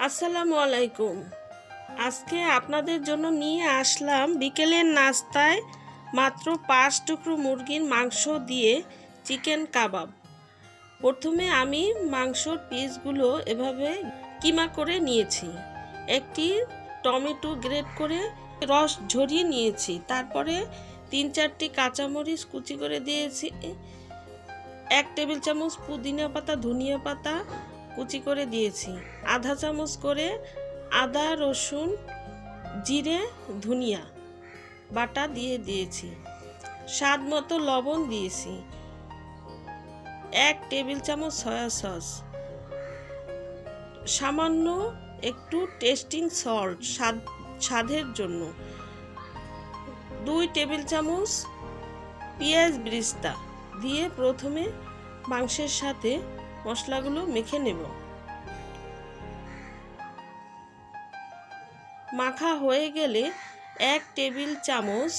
আসসালামু আলাইকুম। আজকে আপনাদের জন্য নিয়ে আসলাম বিকেলের নাস্তায় মাত্র 5 টুকরো মুরগির মাংস দিয়ে চিকেন কাবাব। প্রথমে আমি মাংসর পিসগুলো এভাবে কিমা করে নিয়েছি। একটি টমেটো গ্রেট করে রস ঝরিয়ে নিয়েছি। তারপরে 3-4টি কাঁচামরিচ কুচি করে দিয়েছি। 1 টেবিল চামচ পুদিনা পাতা ধনিয়া পাতা কুচি করে দিয়েছি। আধা চামচ করে আদা রসুন জিরে ধনিয়া বাটা দিয়ে দিয়েছি। স্বাদ মতো লবণ দিয়েছি। 1 টেবিল চামচ সয়া সস, সামান্য একটু টেস্টিং সল্ট স্বাদের জন্য, 2 টেবিল চামচ পেঁয়াজ ব্রিস্তা দিয়ে প্রথমে মাংসের সাথে মশলাগুলো মেখে নেব। মাখা হয়ে গেলে 1 টেবিল চামচ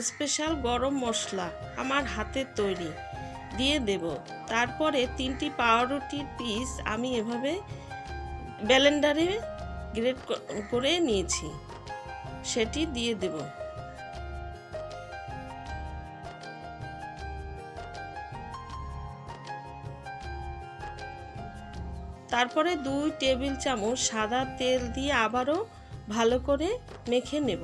স্পেশাল গরম মশলা আমার হাতের তৈরি দিয়ে দেব। তারপরে 3টি পাউরুটির পিস আমি এভাবে ব্লেন্ডারে গ্রেট করে নিয়েছি, সেটি দিয়ে দেব। তারপরে 2 টেবিল চামচ সাদা তেল দিয়ে আবারও ভালো করে মেখে নেব।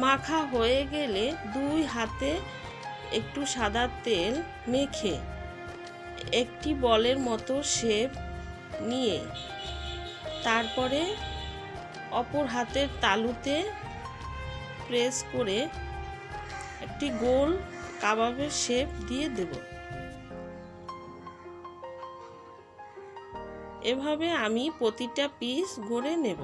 মাখা হয়ে গেলে 2 হাতে একটু সাদা তেল মেখে একটি বলের মতো শেপ নিয়ে তারপরে অপর হাতের তালুতে প্রেস করে একটি গোল কাবাবের শেপ দিয়ে দেব। এভাবে আমি প্রতিটা পিস গড়ে নেব।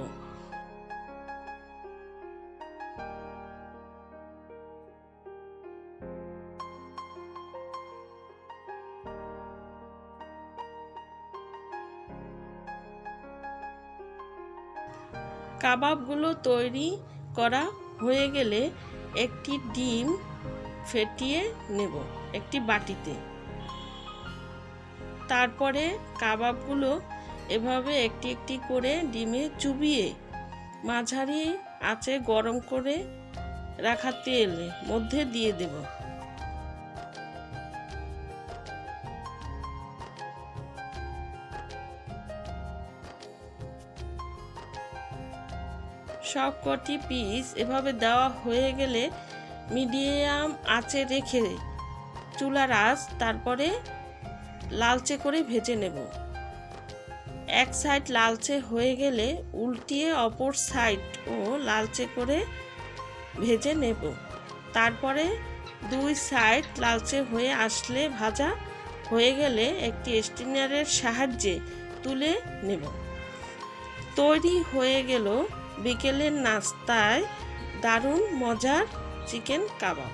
কাবাবগুলো তৈরি করা হয়ে গেলে একটি ডিম ফেটিয়ে নেব একটি বাটিতে। তারপরে কাবাবগুলো এভাবে একটি একটি করে ডিমে চুবিয়ে মাঝারি আঁচে গরম করে রাখা তেলের মধ্যে দিয়ে দেব। সব কটি পিস এভাবে দেওয়া হয়ে গেলে মিডিয়াম আঁচে রেখে চুলার আঁচ তারপরে লালচে করে ভেজে নেব। এক সাইড লালচে হয়ে গেলে উল্টিয়ে অপর সাইডও লালচে করে ভেজে নেব। তারপরে 2 সাইড লালচে হয়ে আসলে ভাজা হয়ে গেলে একটি স্ট্রেনারের সাহায্যে তুলে নেব। তৈরি হয়ে গেল বিকেলের নাস্তায় দারুণ মজার চিকেন কাবাব।